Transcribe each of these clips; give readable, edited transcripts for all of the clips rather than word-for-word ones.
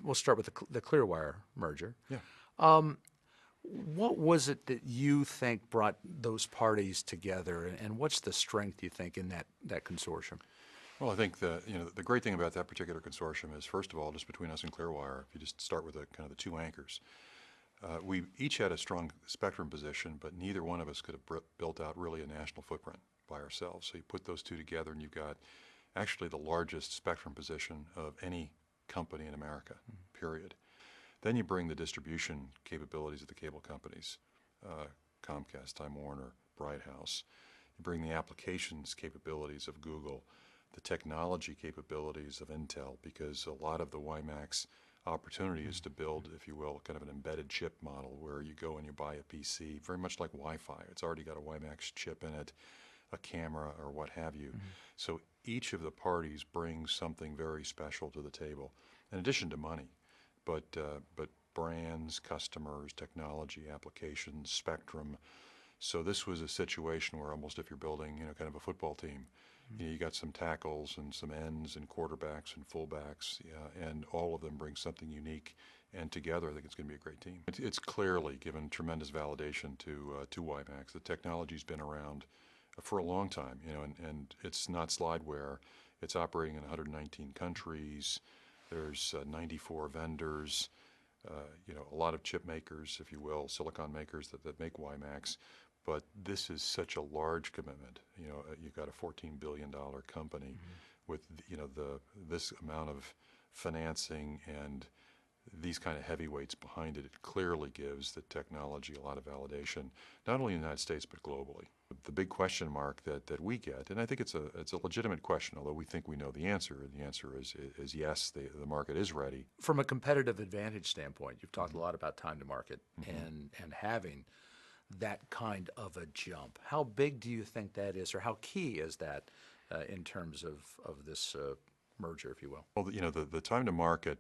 we'll start with the Clearwire merger. Yeah. What was it that you think brought those parties together, and what's the strength you think in that consortium? Well, I think the great thing about that particular consortium is, first of all, just between us and Clearwire, if you just start with kind of the two anchors, we each had a strong spectrum position, but neither one of us could have built out really a national footprint by ourselves. So you put those two together, and you've got actually the largest spectrum position of any company in America, period. Then you bring the distribution capabilities of the cable companies, Comcast, Time Warner, Bright House. You bring the applications capabilities of Google, the technology capabilities of Intel, because a lot of the WiMAX opportunity is to build, if you will, kind of an embedded chip model where you go and you buy a PC, very much like Wi-Fi. It's already got a WiMAX chip in it, a camera, or what have you. So each of the parties brings something very special to the table, in addition to money, but brands, customers, technology, applications, spectrum. So this was a situation where almost if you're building, kind of a football team, you got some tackles and some ends and quarterbacks and fullbacks, and all of them bring something unique. And together, I think it's going to be a great team. It's clearly given tremendous validation to WiMAX. The technology's been around for a long time, and it's not slideware. It's operating in 119 countries. There's 94 vendors, a lot of chip makers, if you will, silicon makers that make WiMAX. But this is such a large commitment. You've got a $14 billion company with this amount of financing and these kind of heavyweights behind it. It clearly gives the technology a lot of validation, not only in the United States but globally. The big question mark that we get, and I think it's a legitimate question, although we think we know the answer. And the answer is yes, the market is ready. From a competitive advantage standpoint, you've talked a lot about time to market and having that kind of a jump. How big do you think that is, or how key is that in terms of this merger, if you will? Well, the time to market,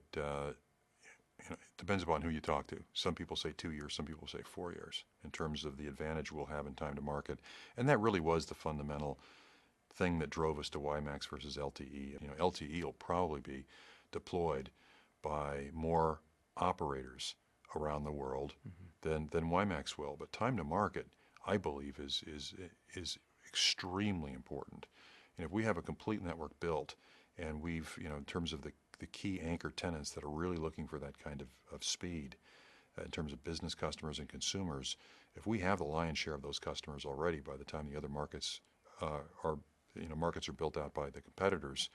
it depends upon who you talk to. Some people say 2 years, some people say 4 years in terms of the advantage we'll have in time to market. And that really was the fundamental thing that drove us to WiMAX versus LTE. LTE will probably be deployed by more operators around the world than WiMAX will. But time to market, I believe, is extremely important. If we have a complete network built, and we've, in terms of the key anchor tenants that are really looking for that kind of speed, in terms of business customers and consumers, if we have the lion's share of those customers already by the time the other markets markets are built out by the competitors,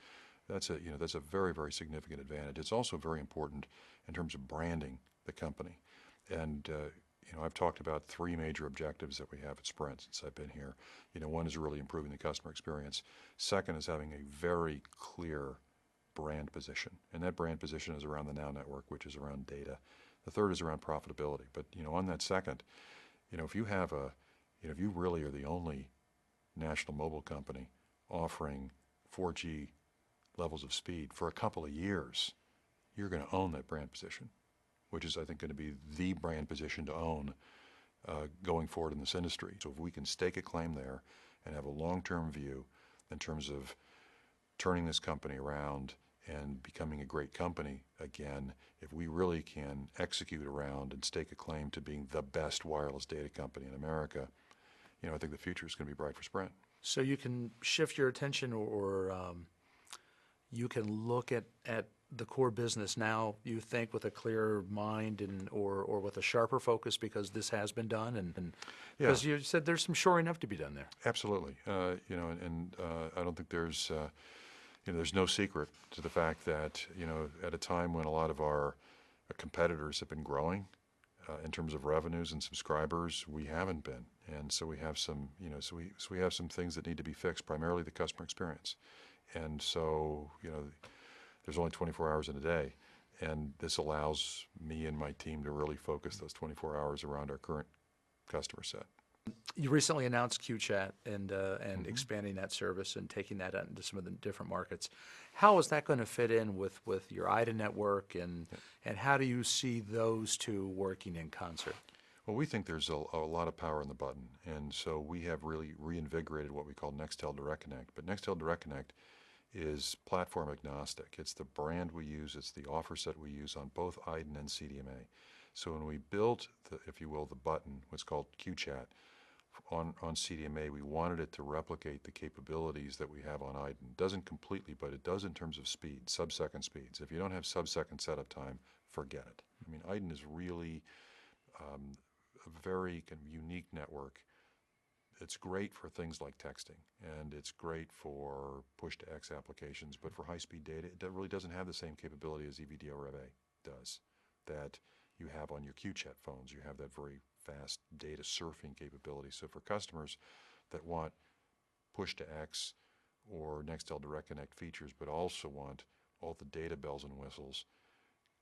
that's a very, very significant advantage. It's also very important in terms of branding the company. And I've talked about three major objectives that we have at Sprint since I've been here. One is really improving the customer experience. Second is having a very clear brand position, and that brand position is around the Now Network, which is around data. The third is around profitability. But on that second, if you have if you really are the only national mobile company offering 4G levels of speed for a couple of years, you're going to own that brand position, which is, I think, going to be the brand position to own going forward in this industry. So if we can stake a claim there and have a long-term view in terms of turning this company around and becoming a great company again, if we really can execute around and stake a claim to being the best wireless data company in America, I think the future is going to be bright for Sprint. So you can shift your attention, or you can look at the core business now, you think, with a clearer mind or with a sharper focus, because this has been done, and because you said there's some shoring up to be done there. Absolutely. I don't think there's no secret to the fact that, at a time when a lot of our competitors have been growing in terms of revenues and subscribers, we haven't been. And so we have some, we have some things that need to be fixed, primarily the customer experience. And so, there's only 24 hours in a day, and this allows me and my team to really focus those 24 hours around our current customer set. You recently announced QChat and expanding that service and taking that out into some of the different markets. How is that going to fit in with your IDA network, and how do you see those two working in concert? Well, we think there's a lot of power in the button, and so we have really reinvigorated what we call Nextel Direct Connect. But Nextel Direct Connect is platform agnostic. It's the brand we use, it's the offer set we use on both IDEN and CDMA. So when we built, if you will, the button, what's called QChat, on CDMA, we wanted it to replicate the capabilities that we have on IDEN. It doesn't completely, but it does in terms of speed, sub-second speeds. If you don't have sub-second setup time, forget it. I mean, IDEN is really a very kind of unique network. It's great for things like texting, and it's great for push-to-X applications, but for high-speed data, it really doesn't have the same capability as EVDO Rev A does, that you have on your QChat phones. You have that very fast data surfing capability. So for customers that want push-to-X or Nextel Direct Connect features, but also want all the data bells and whistles,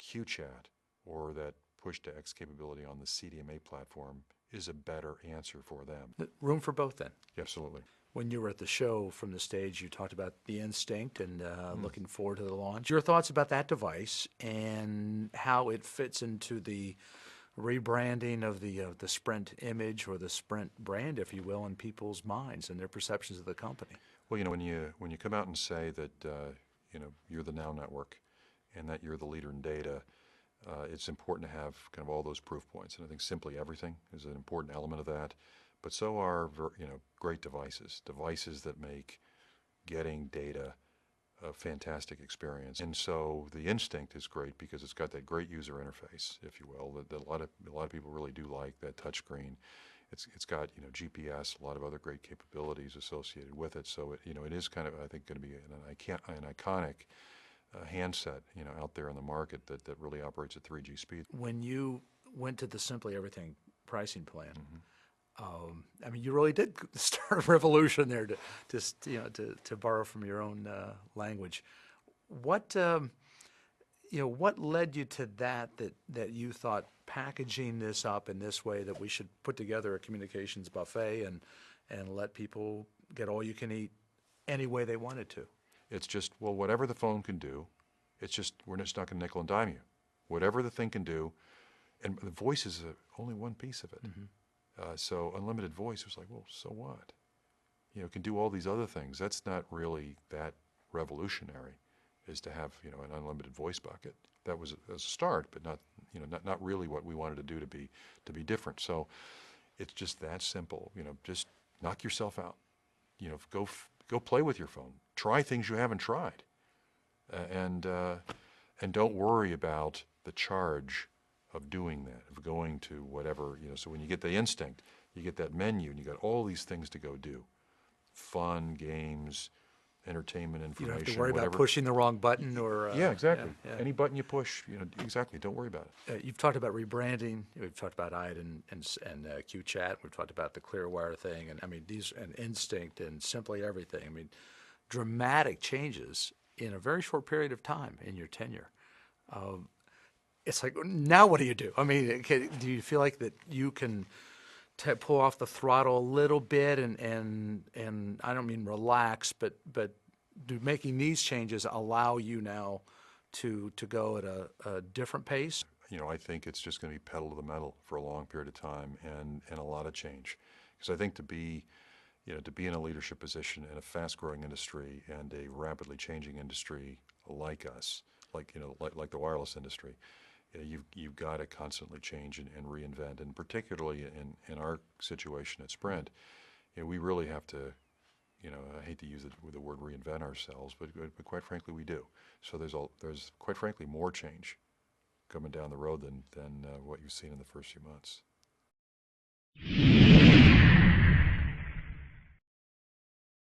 QChat or that push-to-X capability on the CDMA platform is a better answer for them. Room for both then. Absolutely. When you were at the show from the stage, you talked about the Instinct and looking forward to the launch. Your thoughts about that device and how it fits into the rebranding of the Sprint image or the Sprint brand, if you will, in people's minds and their perceptions of the company. Well, when you come out and say that you're the Now Network and that you're the leader in data, it's important to have kind of all those proof points. And I think Simply Everything is an important element of that. But so are great devices that make getting data a fantastic experience. And so the Instinct is great because it's got that great user interface, if you will, that a lot of people really do like, that touchscreen. It's got GPS, a lot of other great capabilities associated with it. So it is kind of, I think, going to be an iconic handset out there in the market that really operates at 3G speed. When you went to the Simply Everything pricing plan, I mean, you really did start a revolution there, to borrow from your own language. What what led you to that you thought packaging this up in this way, that we should put together a communications buffet and let people get all you can eat any way they wanted to? It's just, well, whatever the phone can do, we're just not going to nickel and dime you. Whatever the thing can do, and the voice is only one piece of it. So unlimited voice was like, well, so what? It can do all these other things. That's not really that revolutionary, is to have an unlimited voice bucket. That was a start, but not really what we wanted to do to be different. So it's just that simple. Just knock yourself out. Go play with your phone. Try things you haven't tried, and don't worry about the charge of doing that, of going to whatever, so when you get the Instinct, you get that menu and you got all these things to go do. Fun, games, entertainment, information, You don't have to worry whatever. about pushing the wrong button or... yeah, exactly. yeah. Any button you push, exactly, don't worry about it. You've talked about rebranding. We've talked about IDEN and QChat. We've talked about the Clearwire thing, and I mean and Instinct and Simply Everything. I mean, dramatic changes in a very short period of time in your tenure. It's like, now what do you do? I mean, do you feel like that you can pull off the throttle a little bit and I don't mean relax, but do making these changes allow you now to go at a different pace? I think it's just going to be pedal to the metal for a long period of time and a lot of change. Because I think to be in a leadership position in a fast-growing industry and a rapidly changing industry like us, like the wireless industry, you've got to constantly change and reinvent. And particularly in our situation at Sprint, we really have to, I hate to use the word reinvent ourselves, but quite frankly we do. So there's quite frankly more change coming down the road than what you've seen in the first few months.